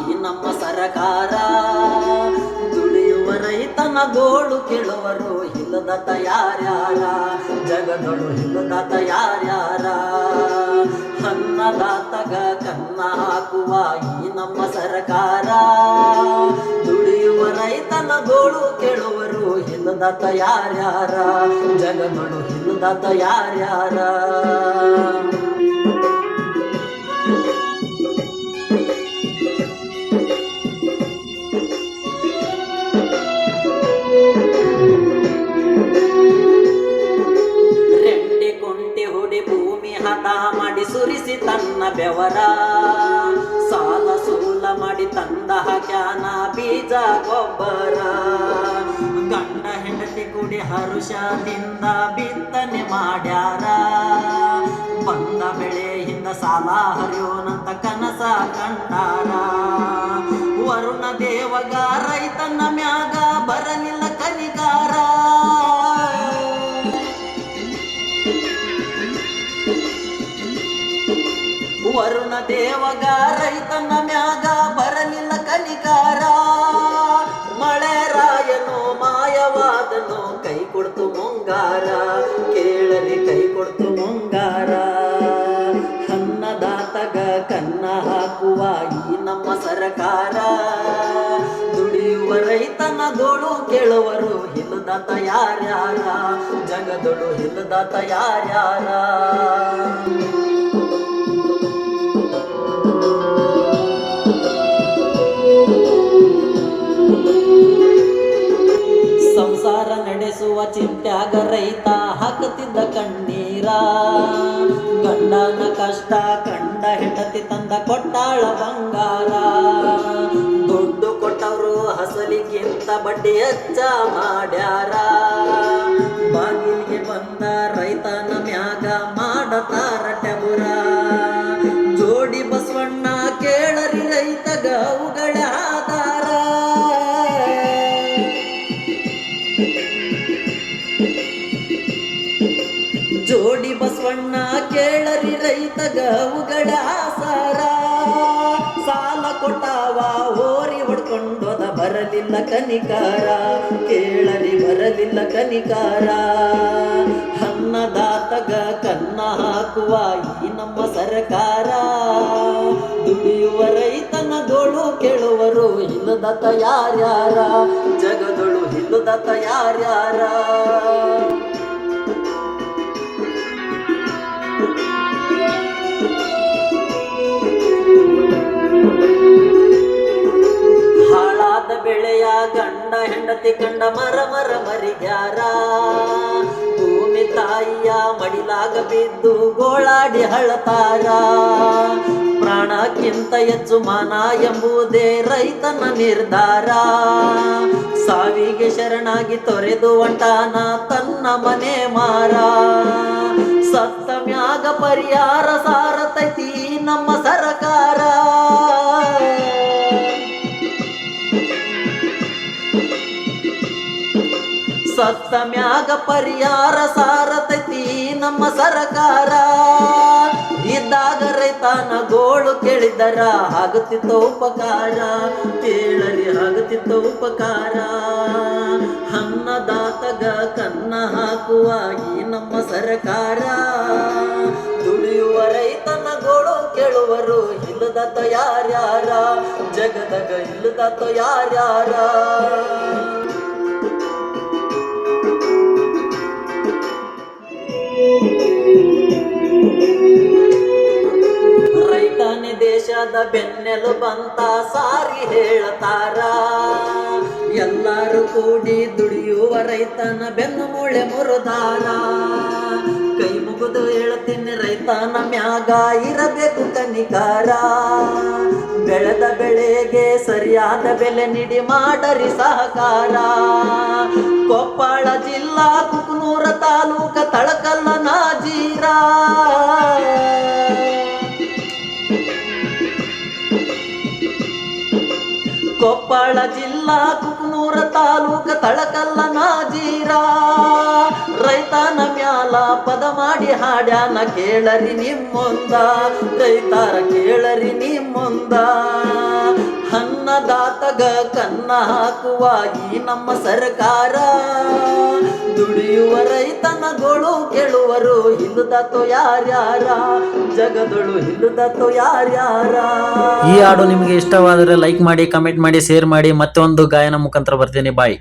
ಈ ನಮ್ಮ ಸರಕಾರ. ದುಡಿಯುವ ರೈತನ ಗೋಳು ಕೇಳುವರು ಇಲ್ಲದ ತಯಾರ್ಯಾರ, ಜಗದೊಳು ಇಲ್ಲದ ತಯಾರ್ಯಾರ. ಅನ್ನದಾತಗ ಕನ್ನ ಹಾಕುವ ಈ ನಮ್ಮ ಸರಕಾರ. ದುಡಿಯುವ ರೈತನ ಗೋಳು ಕೇಳುವರು ಇಲ್ಲದ ತಯಾರ್ಯಾರ, ಜಗದೊಳು ಇಲ್ಲದ ತಯಾರ್ಯಾರ. ಹದ ಮಾಡಿ ಸುರಿಸಿ ತನ್ನ ಬೆವರ, ಸಾಲ ಸೂಲ ಮಾಡಿ ತಂದ ಹಾಕ್ಯಾನ ಬೀಜ ಗೊಬ್ಬರ. ಗಂಡ ಹೆಂಡತಿ ಕೂಡಿ ಹರುಷದಿಂದ ಬಿತ್ತನೆ ಮಾಡ್ಯಾರ, ಬಂದ ಬೆಳೆಯಿಂದ ಸಾಲ ಹರಿಯೋನಂತ ಕನಸ ಕಂಡಾರ. ವರುಣ ದೇವಗ ರೈತನ ಮ್ಯಾಗ ಬರಲಿಲ್ಲ ಕನಿಕಾರ. ವರುಣ ದೇವಗ ರೈತನ ಮ್ಯಾಗ ಬರಲಿಲ್ಲ ಕನಿಕಾರ. ಮಳೆ ರಾಯನು ಮಾಯವಾದನು ಕೈ ಕೊಡ್ತು ಮುಂಗಾರ, ಕೇಳಲಿ ಕೈ ಕೊಡ್ತು ಮುಂಗಾರ. ಅನ್ನದಾತಗ ಕನ್ನ ಹಾಕುವ ಈ ನಮ್ಮ ಸರಕಾರ. ದುಡಿಯುವ ರೈತನ ಗೋಳು ಕೇಳುವರು ಇಲ್ಲದ ತಯಾರ್ಯಾರ, ಜಗದೊಳು ಇಲ್ಲದ ತಯಾರ್ಯಾರ. ಸಂಸಾರ ನಡೆಸುವ ಚಿಂತ್ಯಾಗ ರೈತ ಹಾಕುತ್ತಿದ್ದ ಕಣ್ಣೀರ. ಗಂಡನ ಕಷ್ಟ ಕಂಡ ಹೆಂಡತಿ ತಂದ ಕೊಟ್ಟಾಳ ಬಂಗಾರ. ದುಡ್ಡು ಕೊಟ್ಟವರು ಹಸಲಿಗಿಂತ ಬಡ್ಡಿ ಹೆಚ್ಚ ಮಾಡ್ಯಾರ. ಬಾಗಿಲಿಗೆ ಬಂದ ರೈತನ ಮ್ಯಾಗ ಮಾಡತಾರ ಟೆಬುರ. ಜೋಡಿ ಬಸವಣ್ಣ ಕೇಳರಿ ರೈತಗ ಅವುಗಳ ಆಧಾರ. ಜೋಡಿ ಬಸವಣ್ಣ ಕೇಳರಿ ರೈತಗ ಅವುಗಳ ಆಸಾರ. ಸಾಲ ಕೊಟ್ಟಾವ ಹೋರಿ ಹೊಡ್ಕೊಂಡೋದ ಬರಲಿಲ್ಲ ಕನಿಕಾರ, ಕೇಳರಿ ಬರಲಿಲ್ಲ ಕನಿಕಾರ. ಅನ್ನದಾತಗ ಕನ್ನ ಹಾಕುವ ಈ ನಮ್ಮ ಸರಕಾರ. ದುಡಿಯುವ ರೈತನ ಗೋಳು ಕೇಳುವರು ಇಲ್ಲದ ತಯಾರ್ಯಾರ, ಜಗದೊಳು ಇಲ್ಲದ ತಯಾರ್ಯಾರ. ಹಾಳಾದ ಬೆಳೆಯ ಗಂಡ ಹೆಂಡತಿ ಕಂಡ ಮರ ಮರಿಗ್ಯಾರ. ಭೂಮಿ ತಾಯಿಯ ಮಡಿಲಾಗ ಬಿದ್ದು ಗೋಳಾಡಿ ಹಳತಾರ. ಪ್ರಾಣಕ್ಕಿಂತ ಹೆಚ್ಚು ಮಾನ ಎಂಬುದೇ ರೈತನ ನಿರ್ಧಾರ. ಸಾವಿಗೆ ಶರಣಾಗಿ ತೊರೆದು ಹೊಂಟಾನ ತನ್ನ ಮನೆ ಮಾರ. ಸತ್ತ ಮ್ಯಾಗ ಪರಿಹಾರ ಸಾರತೈತಿ ನಮ್ಮ ಸರಕಾರ. ಸತ್ತ ಮ್ಯಾಗ ಪರಿಹಾರ ಸಾರತೈತಿ ನಮ್ಮ ಸರಕಾರ. ಇದ್ದಾಗ ರೈತನ ಗೋಳು ಕೇಳಿದರ ಆಗುತ್ತಿತ್ತ ಉಪಕಾರ, ಕೇಳಲಿ ಆಗುತ್ತಿತ್ತ ಉಪಕಾರ. ಅನ್ನದಾತಗ ಕನ್ನ ಹಾಕುವ ಈ ನಮ್ಮ ಸರಕಾರ. ದುಡಿಯುವ ರೈತನ ಗೋಳು ಕೇಳುವರು ಇಲ್ಲದ ತಯಾರ್ಯಾರ, ಜಗದಗ ಇಲ್ಲದ ತಯಾರ್ಯಾರ. ರೈತನೇ ದೇಶದ ಬೆನ್ನೆಲು ಬಂತ ಸಾರಿ ಹೇಳ್ತಾರ. ಎಲ್ಲರೂ ಕೂಡಿ ದುಡಿಯುವ ರೈತನ ಬೆನ್ನು ಮೂಳೆ ಮುರಿದಾರ. ಕೈ ಮುಗಿದು ಹೇಳ್ತೀನಿ ರೈತನ ಮ್ಯಾಗ ಇರಬೇಕು ಕನಿಕಾರ. ಬೆಳೆದ ಬೆಳೆಗೆ ಸರಿಯಾದ ಬೆಲೆ ನೀಡಿ ಮಾಡರಿ ಸಹಕಾರ. ಕೊಪ್ಪಳ ಜಿಲ್ಲಾ ಕುಕನೂರ ತಾಲೂಕ ತಳಕಲ್ಲ ನಾಜೀರ. ಕೊಪ್ಪಳ ಜಿಲ್ಲಾ ಕುಕನೂರ ತಾಲೂಕ ತಳಕಲ್ಲ ನಾಜೀರ. ರೈತನ ಮ್ಯಾಲ ಸಾಲ ಪದ ಮಾಡಿ ಹಾಡ್ಯಾನ ಕೇಳರಿ ನಿಮ್ಮೊಂದ ರೈತರ ಕೇಳರಿ ನಿಮ್ಮೊಂದ ಅನ್ನದಾತಗ ಕನ್ನ ಹಾಕುವ ಈ ನಮ್ಮ ಸರ್ಕಾರ ದುಡಿಯುವ ರೈತನಗಳು ಕೇಳುವರು ಇಲ್ಲದತ್ತು ಯಾರ್ಯಾರ ಜಗದಳು ಇಲ್ಲದತ್ತು ಯಾರ್ಯಾರ. ಈ ಹಾಡು ನಿಮಗೆ ಇಷ್ಟವಾದರೆ ಲೈಕ್ ಮಾಡಿ, ಕಮೆಂಟ್ ಮಾಡಿ, ಶೇರ್ ಮಾಡಿ. ಮತ್ತೆ ಒಂದು ಗಾಯನ ಮುಖಾಂತರ ಬರ್ತೀನಿ. ಬಾಯ್.